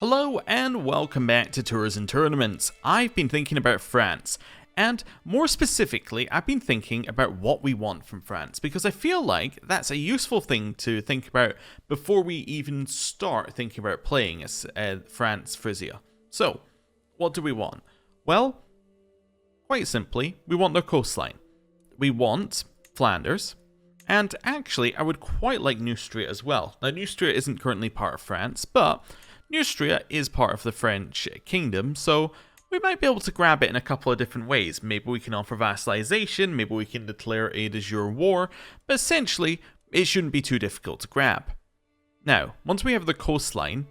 Hello and welcome back to Tours and Tournaments. I've been thinking about France, and more specifically, I've been thinking about what we want from France, because I feel like that's a useful thing to think about before we even start thinking about playing as France Frisia. So, what do we want? Well, quite simply, we want their coastline. We want Flanders, and actually, I would quite like Neustria as well. Now, Neustria isn't currently part of France, but Neustria is part of the French kingdom, so we might be able to grab it in a couple of different ways. Maybe we can offer vassalization, maybe we can declare a de jure war, but essentially, it shouldn't be too difficult to grab. Now, once we have the coastline,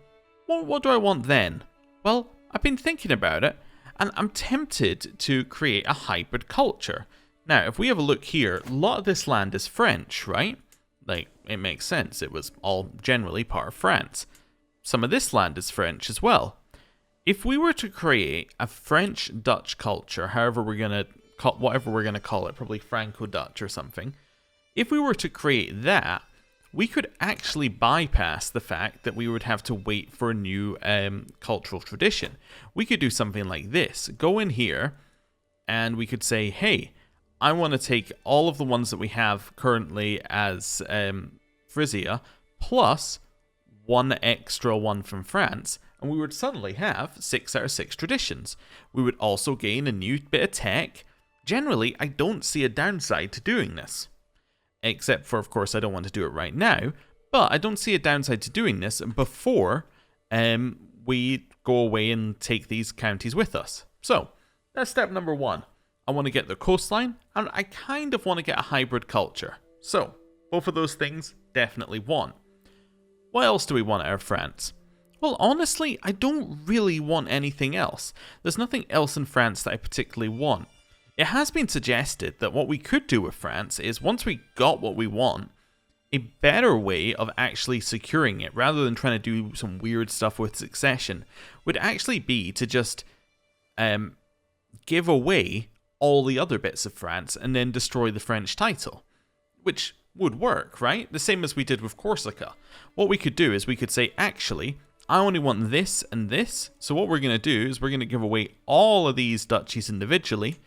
what do I want then? Well, I've been thinking about it, and I'm tempted to create a hybrid culture. Now, if we have a look here, a lot of this land is French, right? Like, it makes sense, it was all generally part of France. Some of this land is French as well. If we were to create a French-Dutch culture, whatever we're going to call it, probably Franco-Dutch or something, if we were to create that, we could actually bypass the fact that we would have to wait for a new cultural tradition. We could do something like this. Go in here, and we could say, hey, I want to take all of the ones that we have currently as Frisia, plus one extra one from France, and we would suddenly have 6 out of 6 traditions. We would also gain a new bit of tech. Generally, I don't see a downside to doing this. Except for, of course, I don't want to do it right now, but I don't see a downside to doing this before we go away and take these counties with us. So, that's step number 1. I want to get the coastline, and I kind of want to get a hybrid culture. So, both of those things definitely want. What else do we want out of France? Well, honestly, I don't really want anything else. There's nothing else in France that I particularly want. It has been suggested that what we could do with France is, once we got what we want, a better way of actually securing it, rather than trying to do some weird stuff with succession, would actually be to just give away all the other bits of France and then destroy the French title. Which would work, right? The same as we did with Corsica. What we could do is we could say, actually, I only want this and this, so what we're going to do is we're going to give away all of these duchies individually,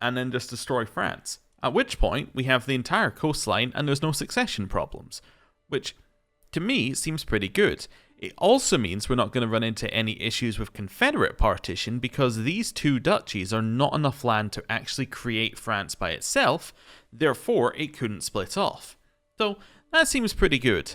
and then just destroy France. At which point, we have the entire coastline and there's no succession problems. Which, to me, seems pretty good. It also means we're not going to run into any issues with Confederate partition, because these two duchies are not enough land to actually create France by itself, therefore it couldn't split off. So that seems pretty good.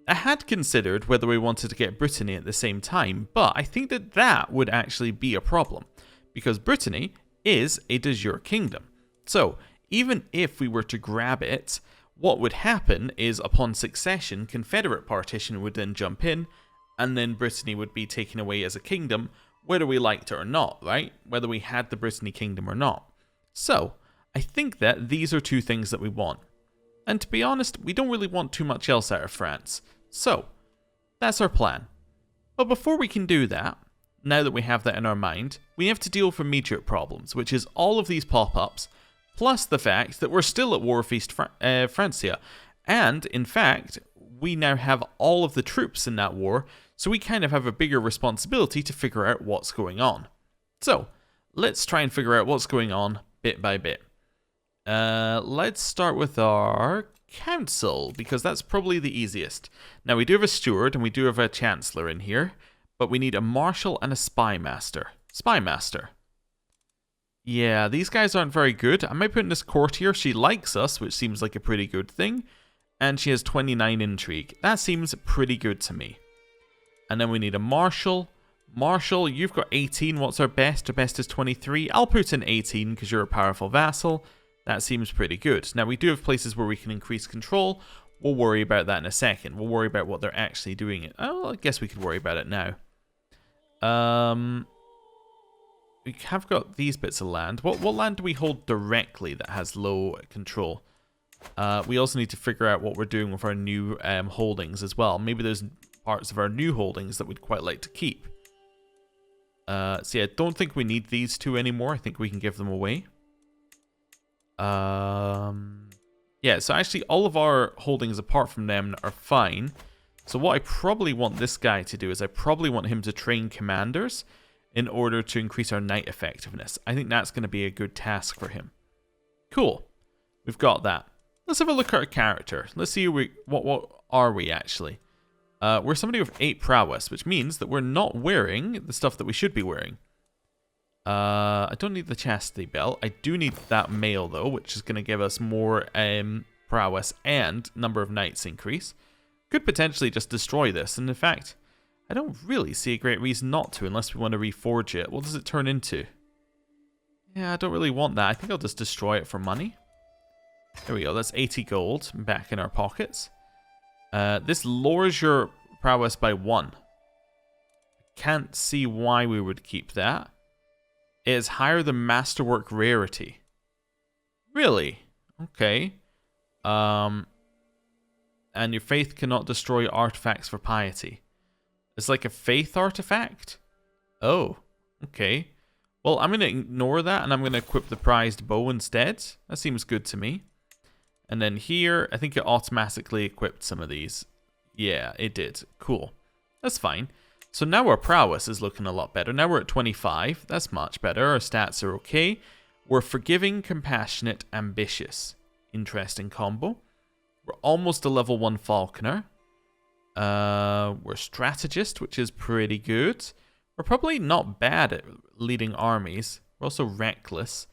I had considered whether we wanted to get Brittany at the same time, but I think that would actually be a problem, because Brittany is a de jure kingdom. So even if we were to grab it, what would happen is, upon succession, Confederate partition would then jump in, and then Brittany would be taken away as a kingdom, whether we liked it or not, right? Whether we had the Brittany kingdom or not. So, I think that these are two things that we want. And to be honest, we don't really want too much else out of France. So, that's our plan. But before we can do that, now that we have that in our mind, we have to deal with immediate problems, which is all of these pop-ups, plus the fact that we're still at War Feast Francia, and in fact, we now have all of the troops in that war, so we kind of have a bigger responsibility to figure out what's going on. So, let's try and figure out what's going on bit by bit. Let's start with our council, because that's probably the easiest. Now, we do have a steward, and we do have a chancellor in here, but we need a marshal and a spy master. Spy master. Yeah, these guys aren't very good. I might put in this courtier. She likes us, which seems like a pretty good thing. And she has 29 intrigue. That seems pretty good to me. And then we need a marshal. Marshal, you've got 18. What's our best? Our best is 23. I'll put in 18 because you're a powerful vassal. That seems pretty good. Now, we do have places where we can increase control. We'll worry about that in a second. We'll worry about what they're actually doing. Oh, I guess we could worry about it now. We have got these bits of land. What land do we hold directly that has low control? We also need to figure out what we're doing with our new holdings as well. Maybe there's parts of our new holdings that we'd quite like to keep. So yeah, I don't think we need these two anymore. I think we can give them away. Yeah, so actually all of our holdings apart from them are fine. So what I probably want this guy to do is I probably want him to train commanders in order to increase our knight effectiveness. I think that's going to be a good task for him. Cool. We've got that. Let's have a look at our character. Let's see what are we actually. We're somebody with 8 prowess, which means that we're not wearing the stuff that we should be wearing. I don't need the chastity belt. I do need that mail though, which is going to give us more prowess and number of knights increase. Could potentially just destroy this, and in fact, I don't really see a great reason not to unless we want to reforge it. What does it turn into? Yeah, I don't really want that. I think I'll just destroy it for money. There we go. That's 80 gold back in our pockets. This lowers your prowess by 1. Can't see why we would keep that. It is higher than masterwork rarity. Really? Okay. And your faith cannot destroy artifacts for piety. It's like a faith artifact? Oh, okay. Well, I'm going to ignore that, and I'm going to equip the prized bow instead. That seems good to me. And then here, I think it automatically equipped some of these. Yeah, it did. Cool. That's fine. So now our prowess is looking a lot better. Now we're at 25. That's much better. Our stats are okay. We're forgiving, compassionate, ambitious. Interesting combo. We're almost a level 1 falconer. We're strategist, which is pretty good. We're probably not bad at leading armies. We're also reckless.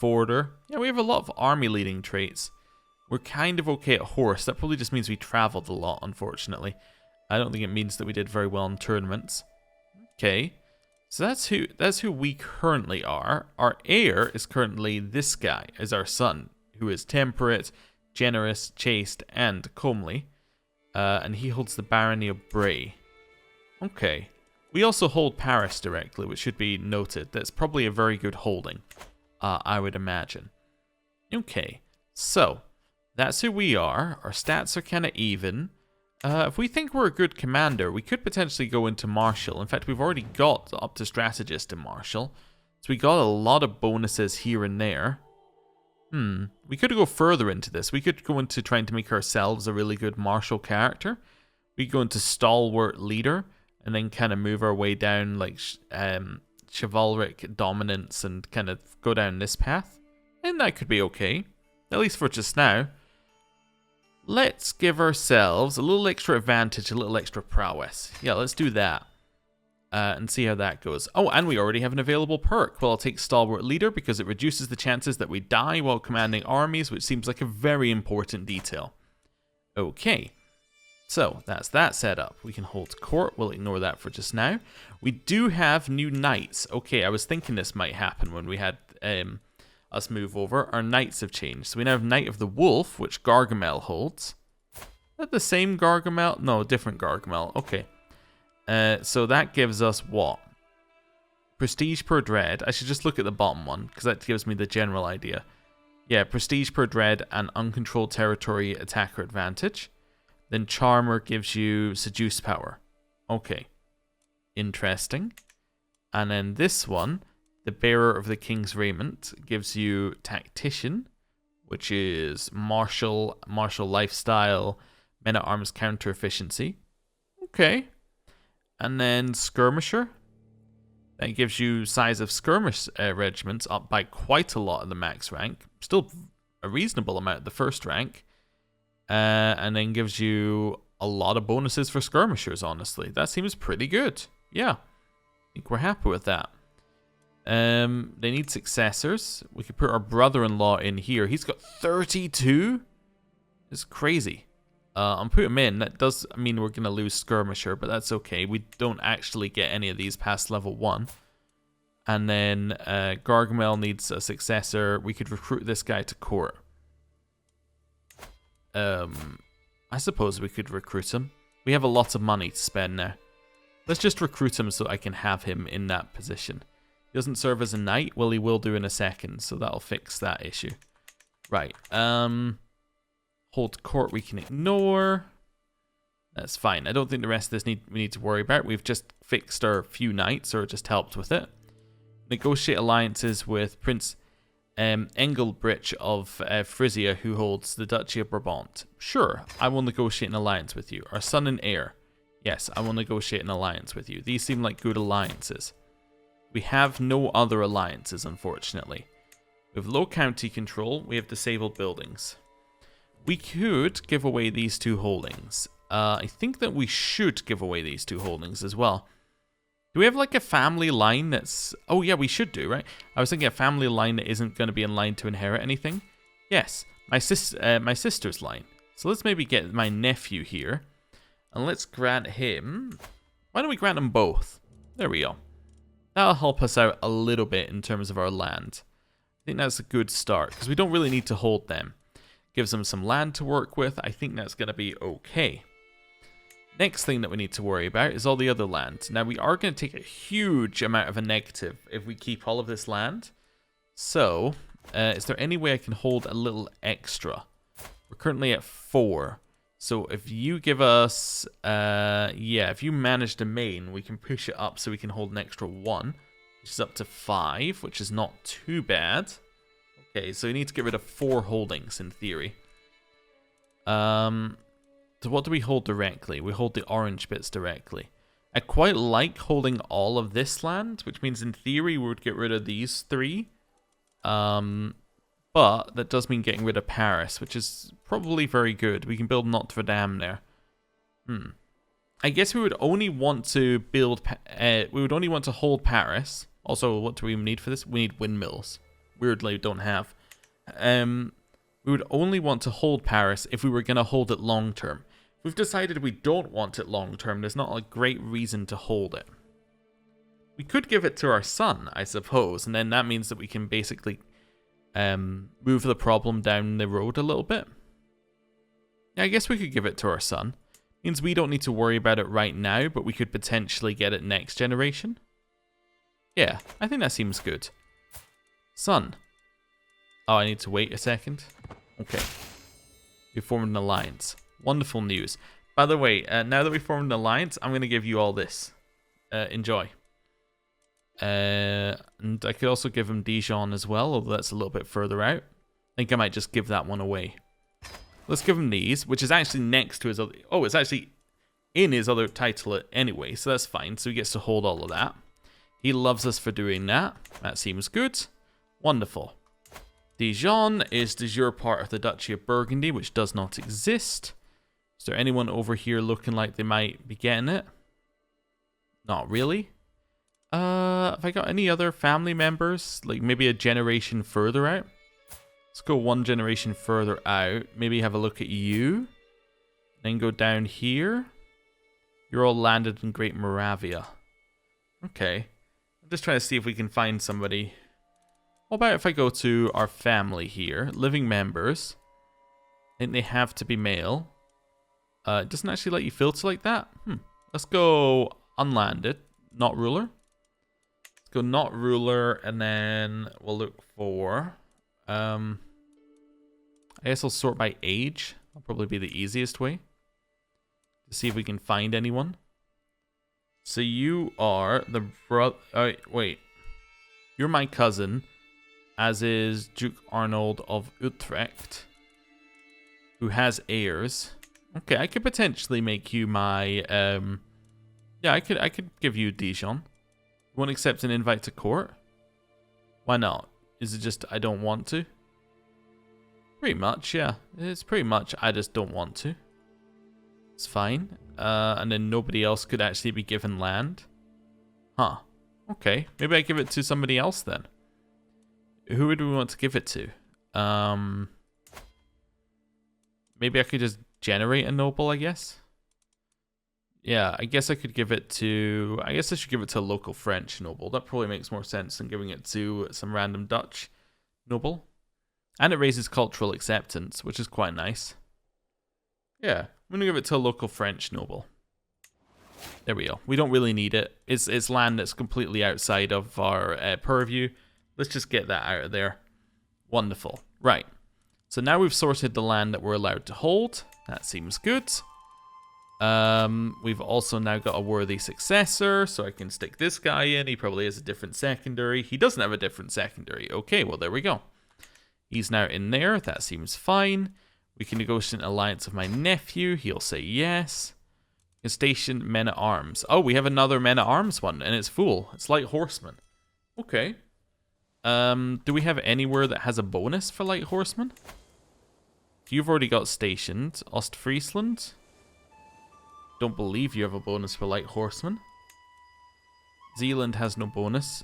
Forder. Yeah, we have a lot of army leading traits. We're kind of okay at horse. That probably just means we traveled a lot, unfortunately. I don't think it means that we did very well in tournaments. Okay. So that's who we currently are. Our heir is currently this guy, as our son, who is temperate, generous, chaste, and comely. And he holds the barony of Bray. Okay. We also hold Paris directly, which should be noted. That's probably a very good holding, I would imagine. Okay. So, that's who we are. Our stats are kind of even. If we think we're a good commander, we could potentially go into Martial. In fact, we've already got up to Strategist in Martial. So we got a lot of bonuses here and there. We could go further into this. We could go into trying to make ourselves a really good martial character. We could go into Stalwart Leader, and then kind of move our way down like chivalric dominance and kind of go down this path. And that could be okay, at least for just now. Let's give ourselves a little extra advantage, a little extra prowess. Yeah, let's do that. And see how that goes. Oh, and we already have an available perk. Well, I'll take Stalwart Leader because it reduces the chances that we die while commanding armies, which seems like a very important detail. Okay, so that's that set up. We can hold court. We'll ignore that for just now. We do have new knights. Okay, I was thinking this might happen when we had us move over. Our knights have changed. So we now have Knight of the Wolf, which Gargamel holds. Is that the same Gargamel? No, different Gargamel. Okay. So that gives us what? Prestige per dread. I should just look at the bottom one, because that gives me the general idea. Yeah, prestige per dread and uncontrolled territory attacker advantage. Then Charmer gives you seduce power. Okay. Interesting. And then this one, the bearer of the king's raiment, gives you tactician, which is martial lifestyle, men-at-arms counter efficiency. Okay. And then skirmisher. That gives you size of skirmish regiments up by quite a lot of the max rank. Still a reasonable amount at the first rank. And then gives you a lot of bonuses for skirmishers, honestly. That seems pretty good. Yeah. I think we're happy with that. They need successors. We could put our brother-in-law in here. He's got 32? It's crazy. I'll put him in. That does mean we're going to lose Skirmisher, but that's okay. We don't actually get any of these past level 1. And then Gargamel needs a successor. We could recruit this guy to court. I suppose we could recruit him. We have a lot of money to spend now. Let's just recruit him so I can have him in that position. He doesn't serve as a knight. Well, he will do in a second, so that'll fix that issue. Right. Hold court we can ignore. That's fine. I don't think the rest of this we need to worry about. We've just fixed our few knights, or just helped with it. Negotiate alliances with Prince Engelbrich of Frisia, who holds the Duchy of Brabant. Sure, I will negotiate an alliance with you. Our son and heir. Yes, I will negotiate an alliance with you. These seem like good alliances. We have no other alliances, unfortunately. We have low county control. We have disabled buildings. We could give away these 2 holdings. I think that we should give away these 2 holdings as well. Do we have like a family line that's... Oh yeah, we should do, right? I was thinking a family line that isn't going to be in line to inherit anything. Yes, my sister's line. So let's maybe get my nephew here. And let's grant him... Why don't we grant them both? There we go. That'll help us out a little bit in terms of our land. I think that's a good start, because we don't really need to hold them. Gives them some land to work with. I think that's going to be okay. Next thing that we need to worry about is all the other land. Now, we are going to take a huge amount of a negative if we keep all of this land. So, is there any way I can hold a little extra? We're currently at 4. So if you give us, if you manage the main, we can push it up so we can hold an extra 1, which is up to 5, which is not too bad. Okay, so we need to get rid of 4 holdings in theory. So what do we hold directly? We hold the orange bits directly. I quite like holding all of this land, which means in theory we would get rid of these 3. But that does mean getting rid of Paris, which is probably very good. We can build Notre Dame there. I guess we would only want to build... we would only want to hold Paris. Also, what do we need for this? We need windmills. Weirdly, we don't have. We would only want to hold Paris if we were going to hold it long term. If we've decided we don't want it long term, there's not a great reason to hold it. We could give it to our son, I suppose, and then that means that we can basically... move the problem down the road a little bit. Yeah, I guess we could give it to our son. Means we don't need to worry about it right now, but we could potentially get it next generation. Yeah, I think that seems good. Son. Oh, I need to wait a second. Okay. We formed an alliance. Wonderful news. By the way, now that we formed an alliance, I'm going to give you all this. Enjoy. And I could also give him Dijon as well, although that's a little bit further out. I think I might just give that one away. Let's give him these, which is actually next to his other... Oh, it's actually in his other title anyway, so that's fine. So he gets to hold all of that. He loves us for doing that. That seems good. Wonderful. Dijon is de jure part of the Duchy of Burgundy, which does not exist. Is there anyone over here looking like they might be getting it? Not really. Have I got any other family members? Like maybe a generation further out? Let's go 1 generation further out. Maybe have a look at you. Then go down here. You're all landed in Great Moravia. Okay. I'm just trying to see if we can find somebody. What about if I go to our family here? Living members. I think they have to be male. It doesn't actually let you filter like that. Let's go unlanded. Not ruler. Go not ruler, and then we'll look for I guess I'll sort by age. That'll probably be the easiest way to see if we can find anyone. So you are the brother... wait. You're my cousin, as is Duke Arnold of Utrecht, who has heirs. Okay, I could potentially make you my yeah, I could give you Dijon. You won't accept an invite to court? Why not? Is it just I don't want to? Pretty much, yeah. It's pretty much I just don't want to. It's fine. And then nobody else could actually be given land. Huh. Okay. Maybe I give it to somebody else then. Who would we want to give it to? Maybe I could just generate a noble, I guess. Yeah, I guess I could give it to... I guess I should give it to a local French noble. That probably makes more sense than giving it to some random Dutch noble. And it raises cultural acceptance, which is quite nice. Yeah, I'm going to give it to a local French noble. There we go. We don't really need it. It's land that's completely outside of our purview. Let's just get that out of there. Wonderful. Right. So now we've sorted the land that we're allowed to hold. That seems good. We've also now got a worthy successor, so I can stick this guy in. He probably has a different secondary. He doesn't have a different secondary. Okay, well, there we go. He's now in there. That seems fine. We can negotiate an alliance with my nephew. He'll say yes. We can station men-at-arms. Oh, we have another men-at-arms one, and it's full. It's light horsemen. Okay. Do we have anywhere that has a bonus for light horsemen? You've already got stationed. Ostfriesland. Don't believe you have a bonus for light horsemen. Zealand has no bonus.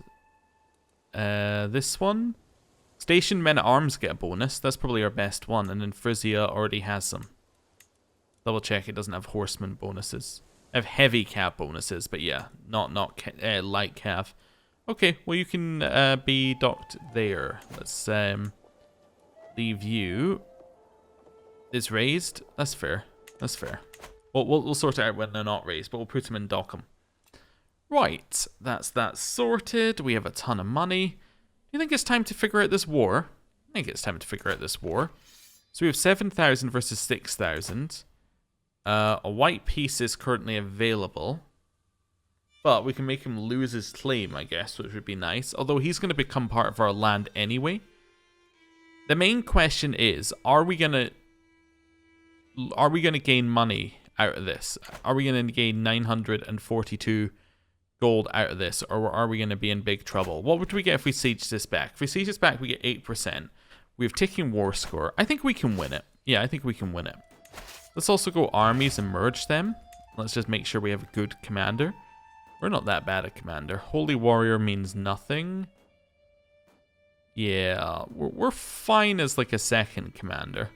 This one. Station men-at-arms get a bonus. That's probably our best one. And then Frisia already has some. Double check it doesn't have horseman bonuses. I have heavy cav bonuses, but yeah, not light cav. Okay, well you can be docked there. Let's leave you. It's raised. That's fair. That's fair. We'll sort it out when they're not raised, but we'll put them in Dockham. Right, that's that sorted. We have a ton of money. Do you think it's time to figure out this war? I think it's time to figure out this war. So we have 7,000 versus 6,000. A white piece is currently available. But we can make him lose his claim, I guess, which would be nice. Although he's going to become part of our land anyway. The main question is, are we going to gain money out of this? Are we going to gain 942 gold out of this? Or are we going to be in big trouble? What would we get if we siege this back? If we siege this back, we get 8%. We have taken war score. I think we can win it. Yeah, I think we can win it. Let's also go armies and merge them. Let's just make sure we have a good commander. We're not that bad at commander. Holy warrior means nothing. Yeah, we're fine as like a second commander.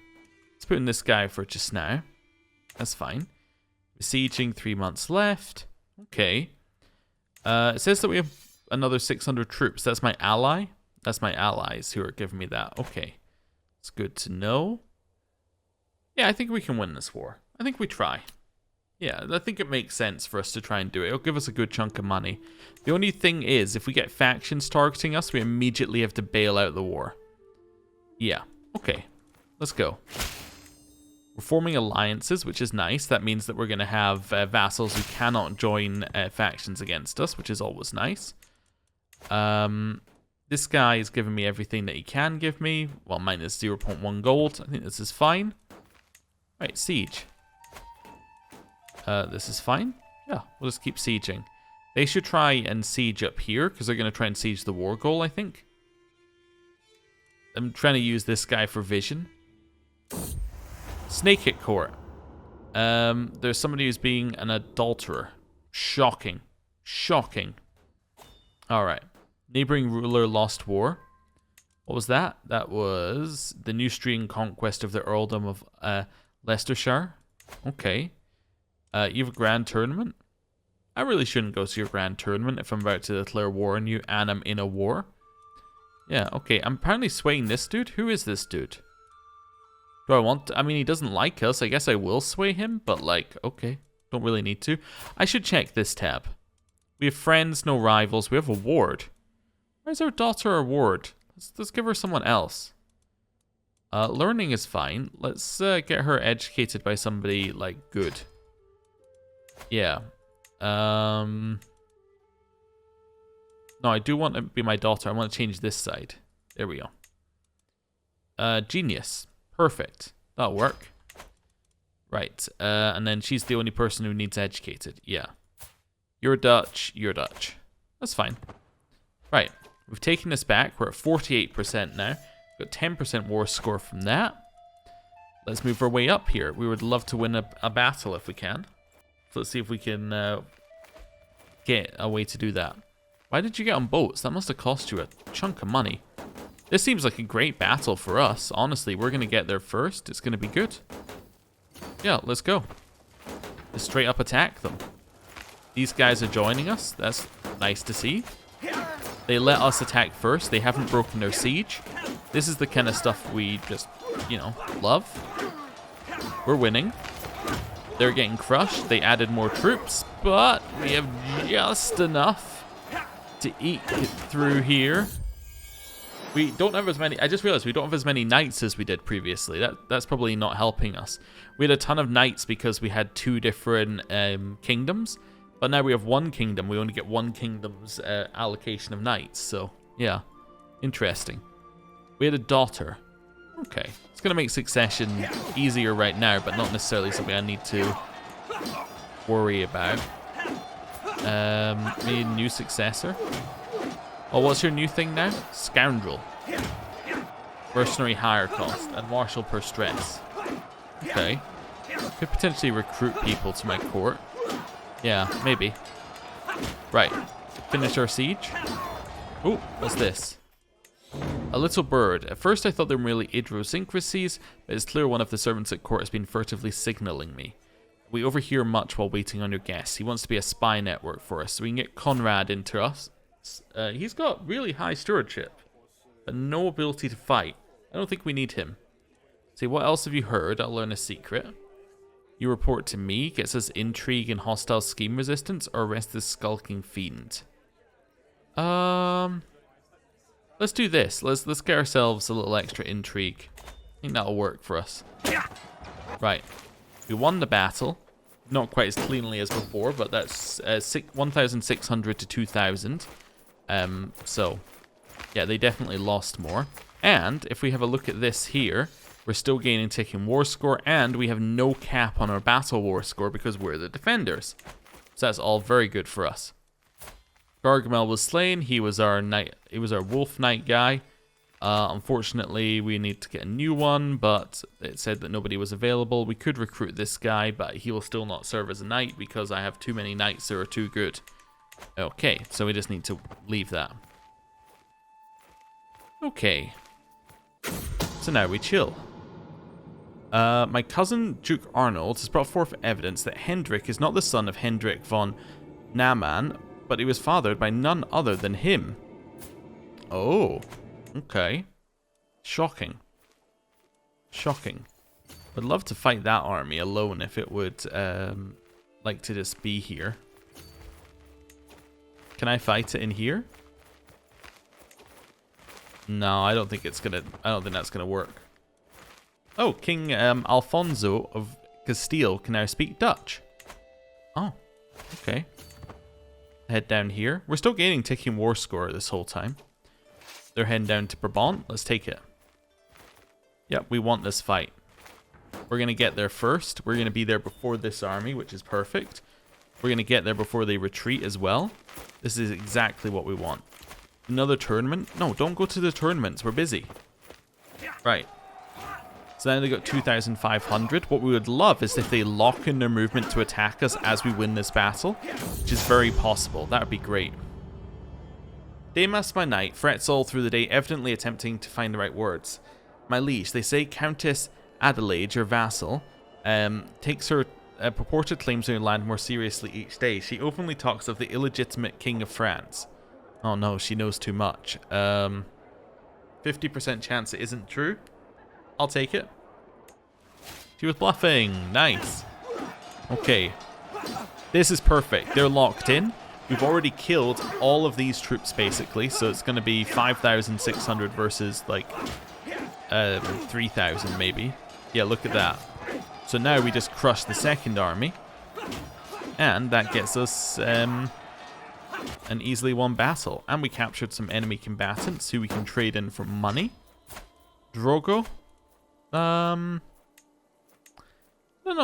Let's put in this guy for just now. That's fine. Besieging, 3 months left. Okay. It says that we have another 600 troops. That's my ally. That's my allies who are giving me that. Okay. It's good to know. Yeah, I think we can win this war. I think we try. Yeah, I think it makes sense for us to try and do it. It'll give us a good chunk of money. The only thing is, if we get factions targeting us, we immediately have to bail out the war. Yeah. Okay. Let's go. We're forming alliances, which is nice. That means that we're going to have vassals who cannot join factions against us, which is always nice. This guy is giving me everything that he can give me. Well, minus 0.1 gold. I think this is fine. Right, siege. This is fine. Yeah, we'll just keep sieging. They should try and siege up here, because they're going to try and siege the war goal, I think. I'm trying to use this guy for vision. Snake at court. There's somebody who's being an adulterer. Shocking. Shocking. Alright. Neighboring ruler lost war. What was that? That was the Neustrian conquest of the earldom of Leicestershire. Okay. You have a grand tournament? I really shouldn't go to your grand tournament if I'm about to declare war on you and I'm in a war. Yeah, okay. I'm apparently swaying this dude. Who is this dude? Do I want to? I mean, he doesn't like us. I guess I will sway him, but like, okay. Don't really need to. I should check this tab. We have friends, no rivals. We have a ward. Where's our daughter or ward? Let's give her someone else. Learning is fine. Let's get her educated by somebody, like, good. Yeah. No, I do want to be my daughter. I want to change this side. There we go. Genius. Perfect. That'll work. Right. And then she's the only person who needs educated. Yeah. You're Dutch. You're Dutch. That's fine. Right. We've taken this back. We're at 48% now. Got 10% war score from that. Let's move our way up here. We would love to win a battle if we can. So let's see if we can get a way to do that. Why did you get on boats? That must have cost you a chunk of money. This seems like a great battle for us. Honestly, we're going to get there first. It's going to be good. Yeah, let's go. Let's straight up attack them. These guys are joining us. That's nice to see. They let us attack first. They haven't broken their siege. This is the kind of stuff we just, you know, love. We're winning. They're getting crushed. They added more troops, but we have just enough to eke it through here. We don't have as many. I just realized we don't have as many knights as we did previously. That's probably not helping us. We had a ton of knights because we had 2 different kingdoms, but now we have 1 kingdom. We only get 1 kingdom's allocation of knights. So yeah, interesting. We had a daughter. Okay. It's going to make succession easier right now, but not necessarily something I need to worry about. Maybe a new successor. Oh, what's your new thing now? Scoundrel. Mercenary hire cost and martial per stress. Okay. Could potentially recruit people to my court. Yeah, maybe. Right. Finish our siege. Oh, what's this? A little bird. At first I thought they were merely idiosyncrasies, but it's clear one of the servants at court has been furtively signaling me. We overhear much while waiting on your guests. He wants to be a spy network for us, so we can get Conrad into us. He's got really high stewardship, but no ability to fight. I don't think we need him. See, what else have you heard? I'll learn a secret. You report to me, gets us intrigue and hostile scheme resistance, or arrest this skulking fiend. Let's do this. Let's get ourselves a little extra intrigue. I think that'll work for us. Right. We won the battle. Not quite as cleanly as before, but that's 1,600 to 2,000. So, yeah, they definitely lost more. And if we have a look at this here, we're still gaining ticking war score, and we have no cap on our battle war score because we're the defenders. So that's all very good for us. Gargamel was slain. He was our knight. He was our wolf knight guy. Unfortunately, we need to get a new one, but it said that nobody was available. We could recruit this guy, but he will still not serve as a knight because I have too many knights that are too good. Okay, so we just need to leave that. Okay. So now we chill. My cousin Duke Arnold has brought forth evidence that Hendrik is not the son of Hendrik von Naman, but he was fathered by none other than him. Oh, okay. Shocking. Shocking. Would love to fight that army alone if it would like to just be here. Can I fight it in here? No, I don't think it's gonna. I don't think that's gonna work. Oh, King Alfonso of Castile can now speak Dutch. Oh, okay. Head down here. We're still gaining ticking war score this whole time. They're heading down to Brabant. Let's take it. Yep, we want this fight. We're going to get there first. We're going to be there before this army, which is perfect. We're going to get there before they retreat as well. This is exactly what we want. Another tournament? No, don't go to the tournaments. We're busy. Right. So now they got 2,500. What we would love is if they lock in their movement to attack us as we win this battle, which is very possible. That would be great. Damas, my knight, frets all through the day, evidently attempting to find the right words. My liege, they say Countess Adelaide, your vassal, takes her purported claims on your land more seriously each day. She openly talks of the illegitimate king of France. Oh no, she knows too much. 50% chance it isn't true. I'll take it. She was bluffing. Nice. Okay. This is perfect. They're locked in. We've already killed all of these troops, basically. So it's going to be 5,600 versus, like, 3,000, maybe. Yeah, look at that. So now we just crush the second army. And that gets us an easily won battle. And we captured some enemy combatants who we can trade in for money. Drogo. No,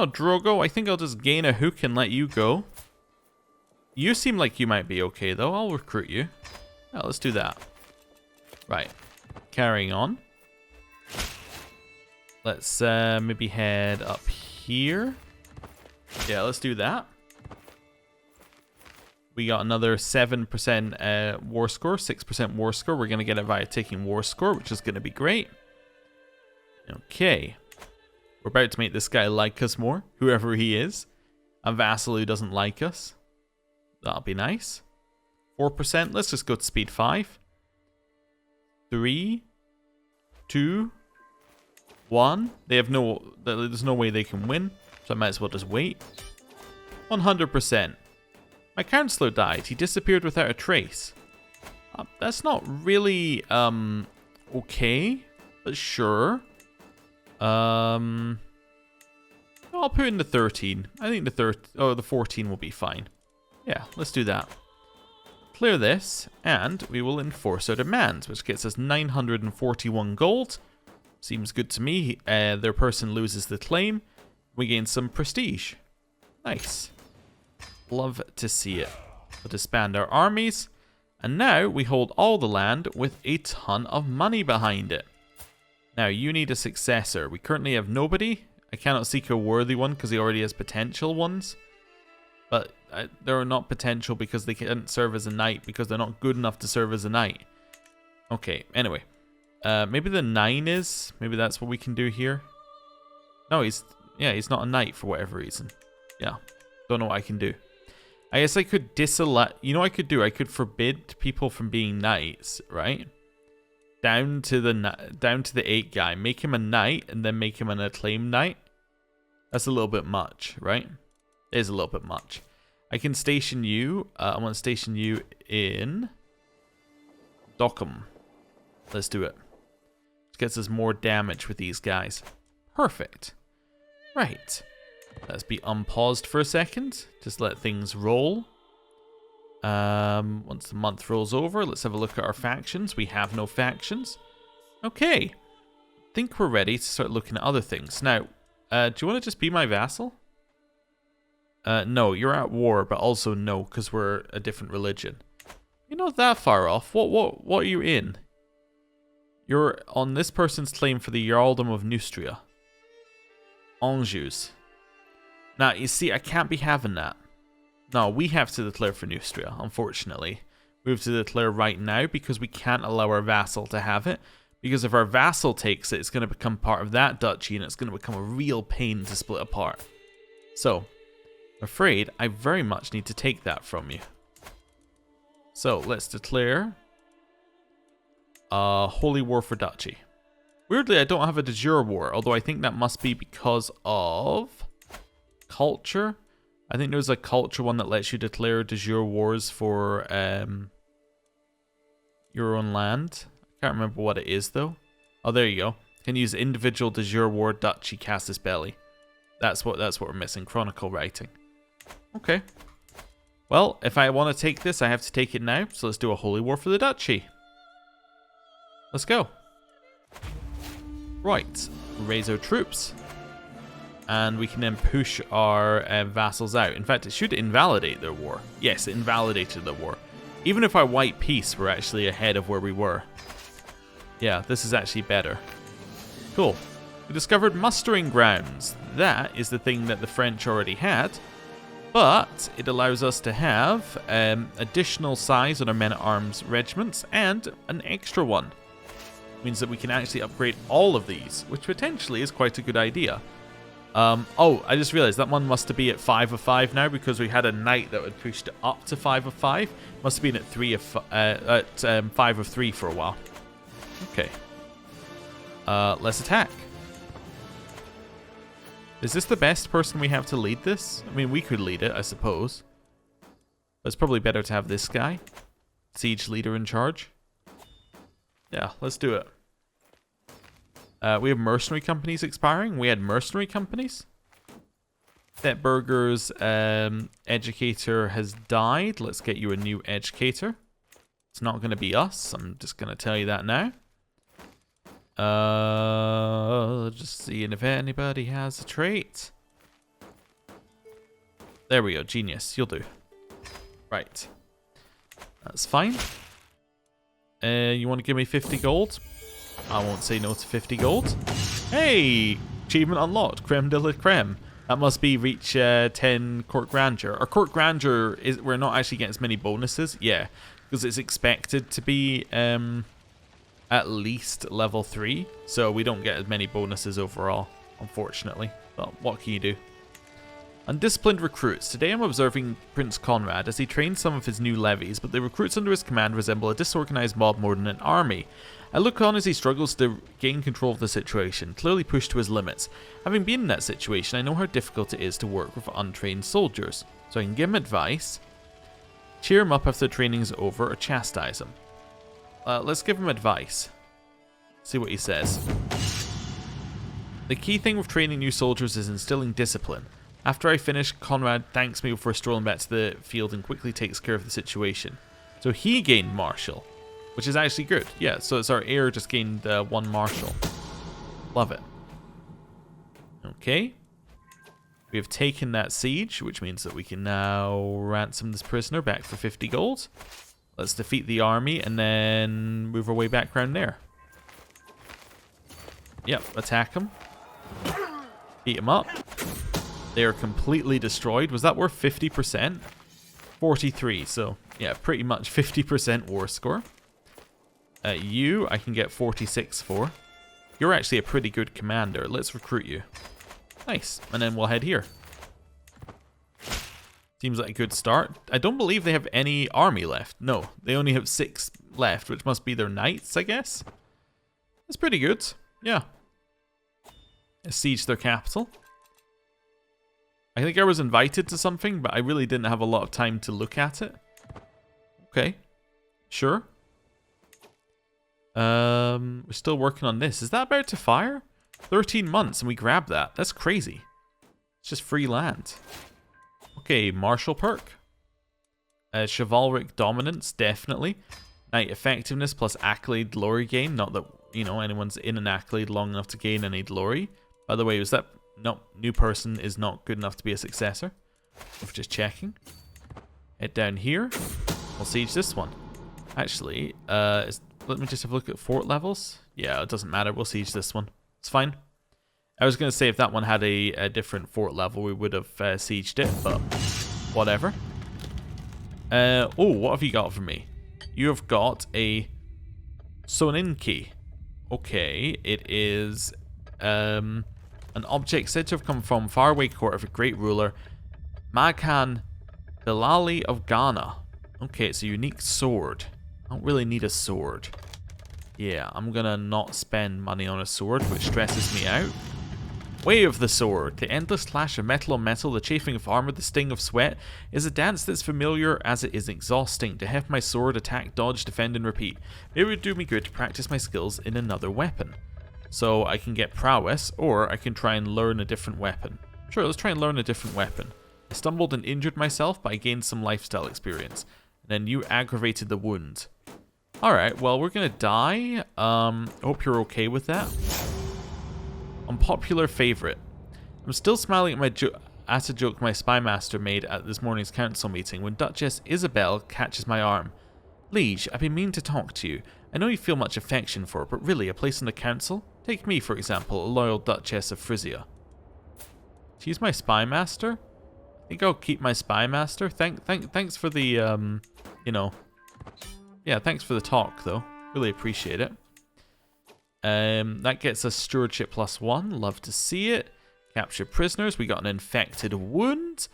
Drogo, I think I'll just gain a hook and let you go. You seem like you might be okay, though. I'll recruit you. Yeah, let's do that. Right. Carrying on. Let's maybe head up here. Yeah, let's do that. We got another 7% war score, 6% war score. We're going to get it via taking war score, which is going to be great. Okay. We're about to make this guy like us more, whoever he is. A vassal who doesn't like us. That'll be nice. 4%. Let's just go to speed 5. 3, 2, 1. They have there's no way they can win, so I might as well just wait. 100%. My counselor died. He disappeared without a trace. That's not really okay, but sure. I'll put in the 13. I think the 14 will be fine. Yeah, let's do that. Clear this, and we will enforce our demands, which gets us 941 gold. Seems good to me. Their person loses the claim. We gain some prestige. Nice. Love to see it. We'll disband our armies. And now we hold all the land with a ton of money behind it. Now you need a successor. We currently have nobody. I cannot seek a worthy one because he already has potential ones. But they're not potential because they can't serve as a knight because they're not good enough to serve as a knight. Okay, anyway. Maybe the 9 is. Maybe that's what we can do here. No, he's not a knight for whatever reason. Yeah, don't know what I can do. I guess I could disallow. You know what I could do? I could forbid people from being knights, right? Down to the 8 guy. Make him a knight and then make him an acclaimed knight. That's a little bit much, right? It is a little bit much. I can station you. I want to station you in Dockham. Let's do it. Gets us more damage with these guys. Perfect. Right. Let's be unpaused for a second. Just let things roll. Once the month rolls over, let's have a look at our factions. We have no factions. Okay. I think we're ready to start looking at other things. Now, do you want to just be my vassal? No, you're at war, but also no, because we're a different religion. You're not that far off. What are you in? You're on this person's claim for the Jarldom of Neustria. Anjous. Now, you see, I can't be having that. No, we have to declare for Neustria, unfortunately. We have to declare right now because we can't allow our vassal to have it. Because if our vassal takes it, it's going to become part of that duchy and it's going to become a real pain to split apart. So, I'm afraid I very much need to take that from you. So, let's declare Holy War for Duchy. Weirdly, I don't have a de jure war, although I think that must be because of culture. I think there's a culture one that lets you declare de jure wars for your own land. I can't remember what it is though. Oh, there you go. Can use individual de jure war duchy casus belli. That's what we're missing. Chronicle writing. Okay. Well, if I want to take this, I have to take it now. So let's do a holy war for the duchy. Let's go. Right. Raise our troops. And we can then push our vassals out. In fact, it should invalidate their war. Yes, it invalidated the war. Even if our white peace were actually ahead of where we were. Yeah, this is actually better. Cool. We discovered mustering grounds. That is the thing that the French already had. But it allows us to have additional size on our men-at-arms regiments and an extra one. Means that we can actually upgrade all of these, which potentially is quite a good idea. Oh, I just realized that one must be at 5 of 5 now because we had a knight that had pushed it up to 5 of 5. Must have been at 5 of 3 for a while. Okay. Let's attack. Is this the best person we have to lead this? I mean, we could lead it, I suppose. But it's probably better to have this guy. Siege leader in charge. Yeah, let's do it. We have mercenary companies expiring. We had mercenary companies. Detburger's educator has died. Let's get you a new educator. It's not going to be us. I'm just going to tell you that now. Just seeing if anybody has a trait. There we go. Genius. You'll do. Right. That's fine. You want to give me 50 gold? I won't say no to 50 gold. Hey! Achievement unlocked. Creme de la creme. That must be reach 10 court grandeur. Our court grandeur, we're not actually getting as many bonuses. Yeah, because it's expected to be at least level 3. So we don't get as many bonuses overall, unfortunately. But what can you do? Undisciplined recruits. Today I'm observing Prince Conrad as he trains some of his new levies, but the recruits under his command resemble a disorganized mob more than an army. I look on as he struggles to gain control of the situation, clearly pushed to his limits. Having been in that situation, I know how difficult it is to work with untrained soldiers, so I can give him advice, cheer him up after the training is over, or chastise him. Let's give him advice. See what he says. The key thing with training new soldiers is instilling discipline. After I finish, Conrad thanks me for strolling back to the field and quickly takes care of the situation. So he gained martial, which is actually good. Yeah, so it's our heir just gained 1 martial. Love it. Okay. We have taken that siege, which means that we can now ransom this prisoner back for 50 gold. Let's defeat the army and then move our way back around there. Yep, attack them. Beat them up. They are completely destroyed. Was that worth 50%? 43, so yeah, pretty much 50% war score. You, I can get 46 for. You're actually a pretty good commander. Let's recruit you. Nice. And then we'll head here. Seems like a good start. I don't believe they have any army left. No, they only have 6 left, which must be their knights, I guess. That's pretty good. Yeah. Siege their capital. I think I was invited to something, but I really didn't have a lot of time to look at it. Okay. Sure. We're still working on this. Is that about to fire? 13 months and we grabbed that. That's crazy. It's just free land. Okay, martial perk. Chivalric dominance, definitely. Knight effectiveness plus accolade glory gain. Not that, you know, anyone's in an accolade long enough to gain any glory. By the way, was that... No, new person is not good enough to be a successor. We're just checking. Head down here. We'll siege this one. Actually, let me just have a look at fort levels. Yeah, it doesn't matter. We'll siege this one. It's fine. I was going to say if that one had a different fort level, we would have sieged it, but whatever. Oh, what have you got for me? You have got a Soninki. Okay, it is an object said to have come from faraway court of a great ruler, Maghan Bilali of Ghana. Okay, it's a unique sword. I don't really need a sword. Yeah, I'm gonna not spend money on a sword, which stresses me out. Way of the sword. The endless clash of metal on metal, the chafing of armor, the sting of sweat, is a dance that's familiar as it is exhausting. To heft my sword, attack, dodge, defend, and repeat. It would do me good to practice my skills in another weapon. So I can get prowess, or I can try and learn a different weapon. Sure, let's try and learn a different weapon. I stumbled and injured myself, but I gained some lifestyle experience. And then you aggravated the wound. Alright, well, we're gonna die. I hope you're okay with that. Unpopular favorite. I'm still smiling at a joke my spymaster made at this morning's council meeting when Duchess Isabel catches my arm. Liege, I've been meaning to talk to you. I know you feel much affection for her, but really, a place in the council? Take me, for example, a loyal Duchess of Frisia. She's my spymaster? I think I'll keep my spymaster. Thanks for the, you know... Yeah, thanks for the talk, though. Really appreciate it. That gets us stewardship +1. Love to see it. Capture prisoners. We got an infected wound.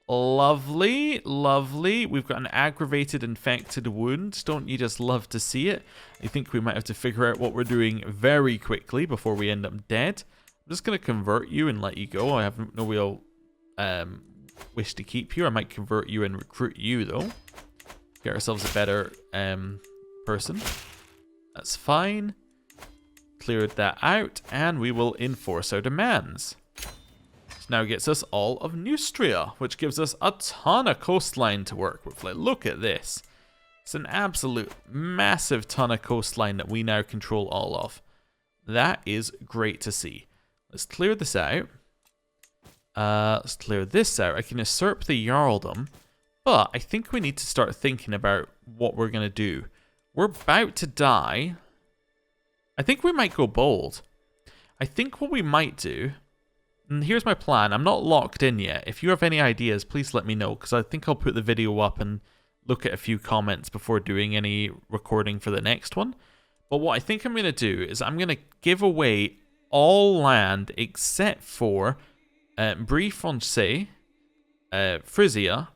Lovely, lovely. We've got an aggravated infected wound. Don't you just love to see it? I think we might have to figure out what we're doing very quickly before we end up dead. I'm just going to convert you and let you go. I have no real wish to keep you. I might convert you and recruit you, though. Get ourselves a better person. That's fine. Cleared that out, and we will enforce our demands. Which now gets us all of Neustria, which gives us a ton of coastline to work with. Like, look at this. It's an absolute massive ton of coastline that we now control all of. That is great to see. Let's clear this out. Let's clear this out. I can usurp the Jarldom. But I think we need to start thinking about what we're going to do. We're about to die. I think we might go bold. I think what we might do... And here's my plan. I'm not locked in yet. If you have any ideas, please let me know. Because I think I'll put the video up and look at a few comments before doing any recording for the next one. But what I think I'm going to do is I'm going to give away all land except for Brie-Francaise, Frisia...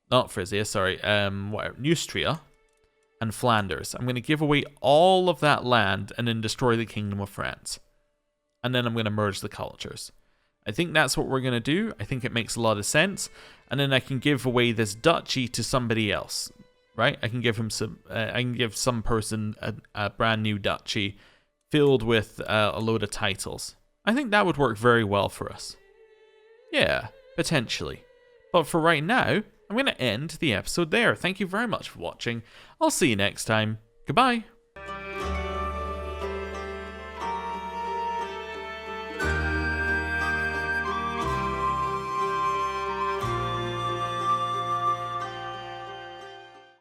Not Frisia, sorry. Neustria and Flanders. I'm going to give away all of that land and then destroy the Kingdom of France. And then I'm going to merge the cultures. I think that's what we're going to do. I think it makes a lot of sense. And then I can give away this duchy to somebody else, right? I can give him some. I can give some person a brand new duchy filled with a load of titles. I think that would work very well for us. Yeah, potentially. But for right now, I'm going to end the episode there. Thank you very much for watching. I'll see you next time. Goodbye.